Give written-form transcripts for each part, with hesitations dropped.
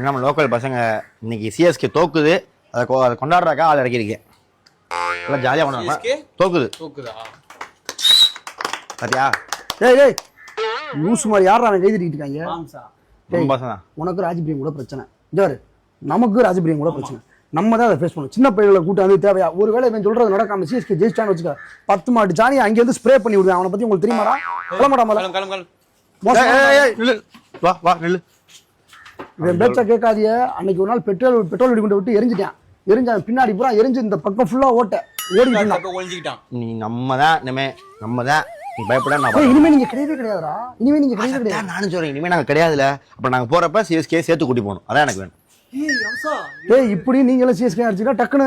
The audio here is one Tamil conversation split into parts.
நம்ம லோக்கல் பசங்க இன்னைக்கு சிஎஸ்கே தோக்குது, அதை கொண்டாடுறாக்கா ஆள் இறக்கிருக்கேன். எல்லாம் ஜாலியாக கொண்டாடுறாங்க. தோக்குதா பாத்தியா? டேய் லூசு மாதிரி யாரா அவன் கைதிட்டு இருக்காங்க? உனக்கு ராஜபிரியம் கூட பிரச்சனை, இதாரு நமக்கு ராஜபிரியம் கூட பிரச்சனை. நம்ம தான் அதை ஃபேஸ் பண்ணணும். சின்ன பையனை கூட்டு வந்து தேவையா? ஒருவேளை இவன் சொல்றது நடக்காம சிஎஸ்கே ஜெயிச்சான்னு வச்சுக்க, 10 மாட்டு ஜானி அங்கே வந்து ஸ்ப்ரே பண்ணி விடுவேன். அவனை பத்தி உங்களுக்கு தெரியுமாடா? இவன் பேச்சா கேட்காதிய. அன்னைக்கு ஒரு நாள் பெட்ரோல் வெடி கொண்டு விட்டு எரிஞ்சிட்டான். எரிஞ்சான் பின்னாடி பூரா எரிஞ்சு இந்த பக்கம் ஃபுல்லா ஓடிக்கிட்டான். நீ நம்ம தான் நீ பயப்பட. இனிமே நீங்க கிடையவே கிடையாதுடா. இனிமே நீங்க கிடையவே கிடையாது. நானும் சொல்றேன் இனிமே நாங்க கிடையாதுல. அப்ப நாங்க போறப்ப சிஎஸ்கே சேர்த்து கூட்டி போகணும். அதான் எனக்கு வேணும். இப்படி நீங்களும் சிஎஸ்கே அடிச்சுட்டா டக்குன்னு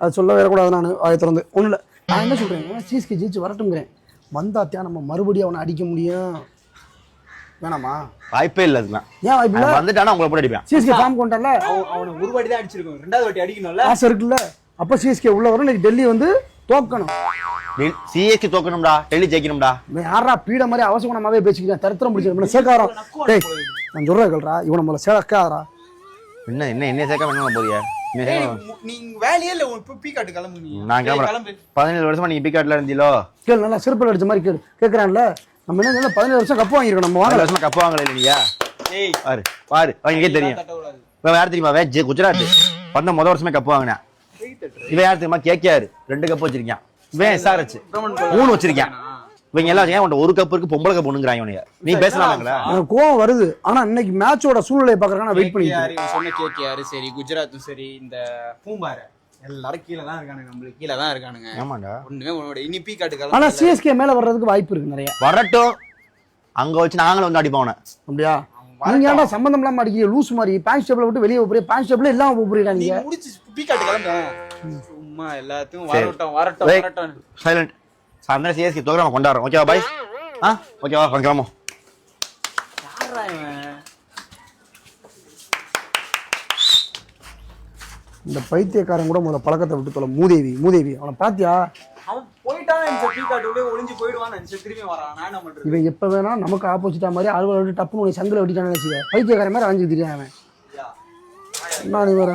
அது சொல்ல வரக்கூடாது. நான் அதை திறந்து ஒன்றும் இல்லை. நான் என்ன சொல்றேன், சிஎஸ்கே ஜெயிச்சு வரட்டுங்கிறேன். வந்தாத்தியா நம்ம மறுபடியும் அவனை அடிக்க முடியும். வேணாமா? வாய்ப்பே இல்லை. அதுதான் ஏன் வாய்ப்பு இல்லை? வந்துட்டானா உங்களை போட்டு அடிப்பேன். சிஎஸ்கே ஃபார்ம் கொண்டால அவனை ஒரு வாட்டி தான் அடிச்சிருக்கோம், 2வது வாட்டி அடிக்கணும்ல ஆசை இருக்குல்ல. அப்ப சிஎஸ்கே உள்ள வரும். இன்னைக்கு டெல்லி வந்து தோக்கணும். சிஎஸ்கே தோக்கணும்டா, டெல்லி ஜெயிக்கணும்டா. யாரா பீட மாதிரி அவசகுணமாவே பேசிக்கிறேன். தரித்திரம் பிடிச்சிருக்கேன் சேக்காரம். டேய் நான் சொல்றேன் கேள்றா, இவனை முதல்ல சேக்காதரா. என்ன சேர்க்காம என்ன போறியா? நீங்க வேலையே இல்ல, பீ காட்டு கிளம்பு. நான் கிளம்புறேன். 17 வருஷமா நீங்க பீ காட்டுல இருந்தீங்களோ? கேள், நல்லா சிறப்பில் அடிச்ச மாதிரி கேட்கறான்ல. நம்ம என்ன 17 வருஷம் கப்பு வாங்கிருக்கோம். நம்ம 17 வருஷமா கப்பு வாங்கல இல்லையா? பாரு அவங்களுக்கே தெரியும். இவன் யார் தெரியுமா? குஜராத் வந்த முதல் வருஷமே கப்பு வாங்கினேன். இவன் யார் தெரியுமா? கேகேஆர் 2 கப்பு வச்சிருக்கான். இவன் எஸ்ஆர்எச் 3 வச்சிருக்கான். இவங்க எல்லாம் ஏன் ஒரு கப்பு இருக்கு, பொம்பளை கப்பு ஒண்ணுங்கிறாங்க. இவனுங்க நீ பேசலாங்களா? எனக்கு கோவம் வருது. ஆனா இன்னைக்கு மேட்சோட சூழ்நிலையை பாக்குறேன். நான் வெயிட் பண்ணிட்டு சொன்ன கேகேஆர் சரி, குஜராத்தும் சரி, இந்த பூம்பாரு எல்லாரும் கீழே தான் இருக்கானுங்க. நம்மளுக்கு கீழே தான் இருக்கானுங்க. ஆமாண்டா. ஒண்ணுமே உன்னோட இனி பீ காட்டுக்கலாம். ஆனா சிஎஸ்கே மேல வர்றதுக்கு வாய்ப்பு இருக்கு நிறைய. வரட்டும், அங்க வச்சு நாங்களும் வந்து அடிப்போம். அப்படியா? நீங்க ஏன்டா சம்பந்தம் இல்லாம அடிக்கிறீங்க லூஸ் மாதிரி? பேண்ட் ஸ்டேபிள் விட்டு வெளியே போறீங்க. பேண்ட் ஸ்டேபிள் எல்லாம் போறீங்க. நீங்க முடிச்சு பீ காட்டு கிளம்புங்க. சும்மா எல்லாத்தையும் வரட்டும். சைலண்ட். சாயந்தரம் சிஎஸ்கே தோக்குற நம்ம கொண்டாடுறோம். ஓகேவா பாய்? ஓகேவா? கிளம்பும். இந்த பைத்தியக்காரன் கூட முதல்ல பழக்கத்தை விட்டு தொலை. மூதேவி அவனை பாத்தியா? அவன் போயிட்டான். பீ காட்டுக்குள்ளே ஒளிஞ்சு போயிடுவான். திரும்பி வரான். நான் என்ன பண்றது? இவன் எப்ப வேணா நமக்கு ஆப்போசிட்டா மாதிரி அறுவடை டப்புன்னு சங்கில வெட்டிட்டான்னு வச்சுக்க. பைத்தியக்காரன் மாதிரி அரைஞ்சு திரியான் அவன். என்ன நீ வர